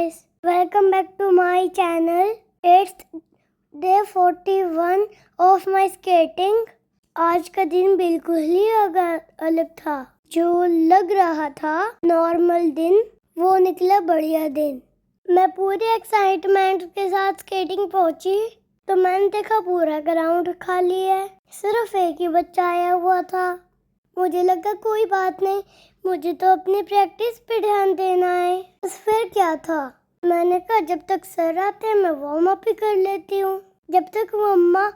guys, welcome back to my channel. It's day 41 of my skating. आज का दिन बिल्कुल ही अलग था। जो लग रहा था नॉर्मल दिन, वो निकला बढ़िया दिन। मैं पूरे एक्साइटमेंट के साथ स्केटिंग पहुंची तो मैंने देखा पूरा ग्राउंड खाली है, सिर्फ एक ही बच्चा आया हुआ था। मुझे लगा कोई बात नहीं, मुझे तो अपनी प्रैक्टिस पे ध्यान देना है। बस फिर क्या था, मैंने कहा जब तक सर आते मैं वार्म अप ही कर लेती हूँ। जब तक मम्मा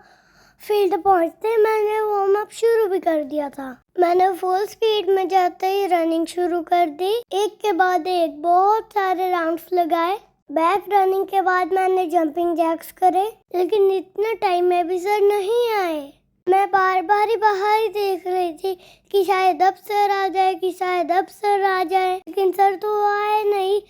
फील्ड पहुँचते मैंने वार्म अप शुरू भी कर दिया था। मैंने फुल स्पीड में जाते ही रनिंग शुरू कर दी, एक के बाद एक बहुत सारे राउंड्स लगाए। बैक रनिंग के बाद मैंने जंपिंग जैक्स करे, लेकिन इतना टाइम में भी सर नहीं आए। मैं बार बार ही बाहर ही देख रही थी कि शायद अब सर आ जाए, कि शायद अब सर आ जाए, लेकिन सर तो आए नहीं।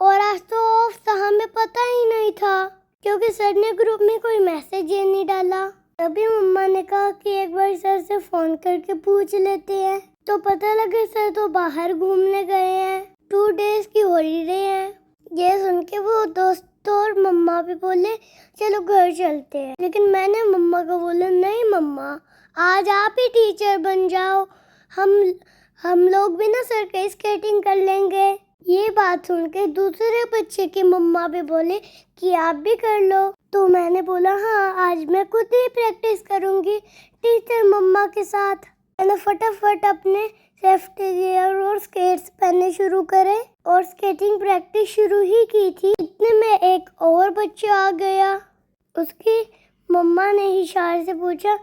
और आज तो ऑफ था, हमें पता ही नहीं था क्योंकि सर ने ग्रुप में कोई मैसेज ही नहीं डाला। तभी मम्मा ने कहा कि एक बार सर से फोन करके पूछ लेते हैं, तो पता लगे सर तो बाहर घूमने गए हैं, 2 डेज की हॉलीडे है। ये सुन के वो दोस्त और मम्मा भी बोले चलो घर चलते हैं, लेकिन मैंने मम्मा को बोला नहीं मम्मा, आज आप ही टीचर बन जाओ, हम लोग भी ना सर के स्केटिंग कर लेंगे। ये बात सुन के दूसरे बच्चे की मम्मा भी बोले कि आप भी कर लो। तो मैंने बोला हाँ, आज मैं खुद ही प्रैक्टिस करूंगी टीचर मम्मा के साथ। मैंने फटाफट अपने सेफ्टी गियर और स्केट्स पहनने शुरू करे और स्केटिंग प्रैक्टिस शुरू ही की थी। इतने में एक और बच्चा आ गया। उसकी मम्मा ने इशारे से पूछा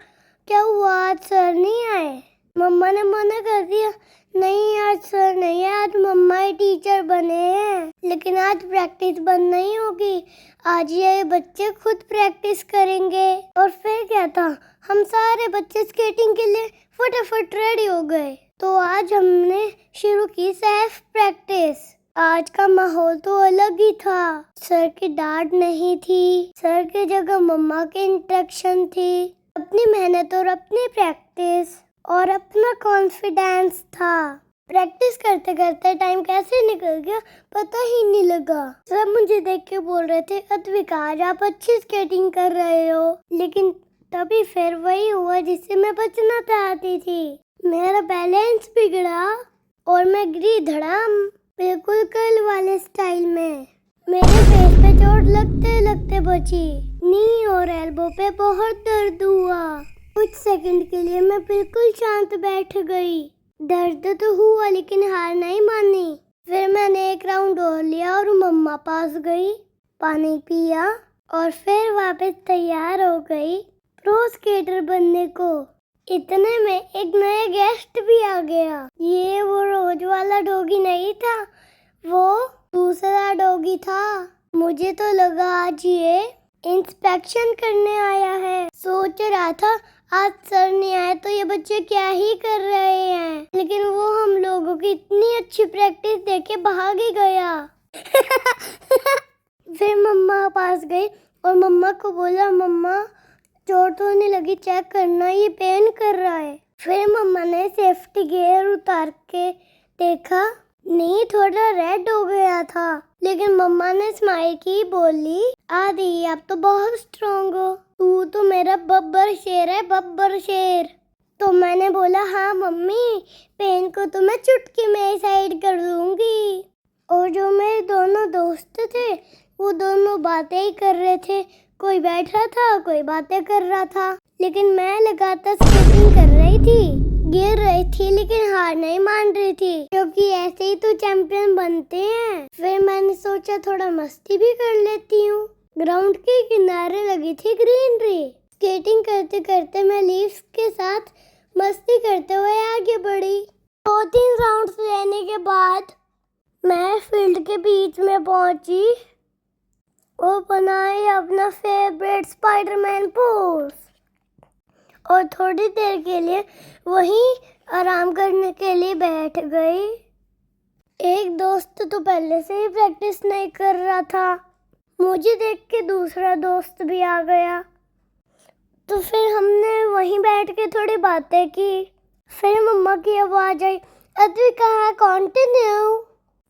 क्या हुआ, आज सर नहीं आए? मम्मा ने मना कर दिया, नहीं आज सर नहीं है, आज मम्मा ही टीचर बने हैं, लेकिन आज प्रैक्टिस बंद नहीं होगी, आज ये बच्चे खुद प्रैक्टिस करेंगे। और फिर क्या था, हम सारे बच्चे स्केटिंग के लिए फटाफट रेडी हो गए। तो आज हमने शुरू की सेल्फ प्रैक्टिस। आज का माहौल तो अलग ही था। सर की डांट नहीं थी, सर की जगह मम्मा की इंस्ट्रक्शन थी। अपनी मेहनत और अपनी प्रैक्टिस और अपना कॉन्फिडेंस था। प्रैक्टिस करते करते टाइम कैसे निकल गया पता ही नहीं लगा। सब मुझे देख के बोल रहे थे अद्विका आज आप अच्छी स्केटिंग कर रहे हो, लेकिन तभी फिर वही हुआ जिससे मैं बचना चाहती थी। मेरा बैलेंस बिगड़ा और मैं गिरी धड़ाम, बिल्कुल कर्ल वाले स्टाइल में। मेरे फेस पे चोट लगते लगते बची, नी और एल्बो पे बहुत दर्द हुआ। कुछ सेकंड के लिए मैं बिल्कुल शांत बैठ गई। दर्द तो हुआ लेकिन हार नहीं मानी। फिर मैंने एक राउंड और लिया और मम्मा पास गई, पानी पिया और फिर वापस तैयार हो गई प्रो स्केटर बनने को। इतने में एक नया गेस्ट भी आ गया। ये वो रोज वाला डॉगी नहीं था, वो दूसरा डॉगी था। मुझे तो लगा आज ये इंस्पेक्शन करने आया है। सोच रहा था आज सर नहीं आए तो ये बच्चे क्या ही कर रहे हैं, लेकिन वो हम लोगों की इतनी अच्छी प्रैक्टिस देखे भाग ही गया। फिर मम्मा पास गई और मम्मा को बोला मम्मा चोट तो नहीं लगी, चेक करना, ये पेन कर रहा है। फिर मम्मा ने सेफ्टी गियर उतार के देखा, नहीं थोड़ा रेड हो गया था, लेकिन मम्मा ने स्माइल की, बोली आदि आप तो बहुत स्ट्रॉन्ग हो, तू तो मेरा बब्बर शेर है, बब्बर शेर। तो मैंने बोला हाँ मम्मी, पेन को तो मैं चुटकी में साइड कर दूंगी। और जो मेरे दोनों दोस्त थे वो दोनों बातें ही कर रहे थे, कोई बैठा था कोई बातें कर रहा था, लेकिन मैं लगातार स्केटिंग कर रही थी, गिर रही थी लेकिन हार नहीं मान रही थी, क्योंकि ऐसे ही तो चैंपियन बनते हैं। फिर मैंने सोचा थोड़ा मस्ती भी कर लेती हूँ। ग्राउंड के किनारे लगी थी ग्रीनरी। स्केटिंग करते करते मैं लीव्स के साथ मस्ती करते हुए आगे बढ़ी। 2-3 राउंड्स लेने के बाद मैं फील्ड के बीच में पहुंची और बनाई अपना फेवरेट स्पाइडरमैन पोज और थोड़ी देर के लिए वहीं आराम करने के लिए बैठ गई। एक दोस्त तो पहले से ही प्रैक्टिस नहीं कर रहा था, मुझे देख के दूसरा दोस्त भी आ गया, तो फिर हमने वहीं बैठ के थोड़ी बातें की। फिर मम्मा की आवाज आई, अद्विका कंटिन्यू,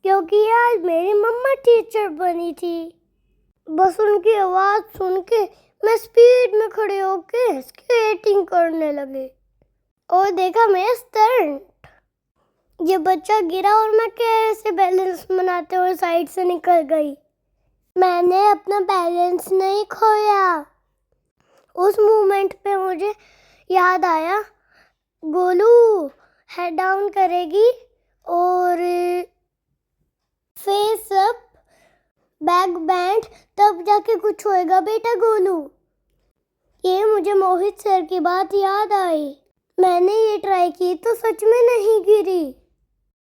क्योंकि आज मेरी मम्मा कीचड़ बनी थी। बस उनकी आवाज सुन के मैं स्पीड में खड़े होके स्केटिंग करने लगे और देखा मैं स्टंट। ये बच्चा गिरा और मैं कैसे बैलेंस बनाते हुए साइड से निकल गई। मैंने अपना बैलेंस नहीं खोया। उस मोमेंट पे मुझे याद आया, गोलू हेड डाउन करेगी और फेस अप, बैक बैंड, तब जाके कुछ होएगा बेटा गोलू। ये मुझे मोहित सर की बात याद आई। मैंने ये ट्राई की तो सच में नहीं गिरी।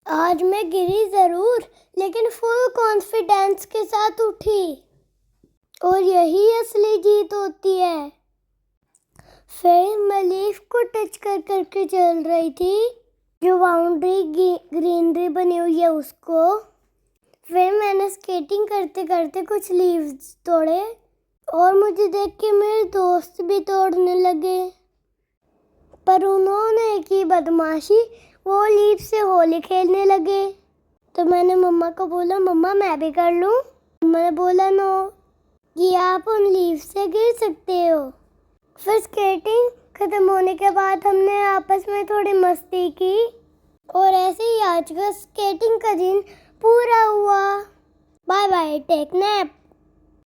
आज मैं गिरी जरूर, लेकिन फुल कॉन्फिडेंस के साथ उठी और यही असली जीत होती है। फिर मैं लीफ को टच कर करके चल रही थी, जो बाउंड्री ग्रीनरी बनी हुई है उसको। फिर मैंने स्केटिंग करते करते कुछ लीव्स तोड़े और मुझे देख के मेरे दोस्त भी तोड़ने लगे, पर उन्होंने की बदमाशी, वो लीव से होली खेलने लगे। तो मैंने मम्मा को बोला, मम्मा मैं भी कर लूं? मम्मा ने बोला नो, कि आप उन लीव से गिर सकते हो। फिर स्केटिंग खत्म होने के बाद हमने आपस में थोड़ी मस्ती की और ऐसे ही आज का स्केटिंग का दिन पूरा हुआ। Bye bye, take nap.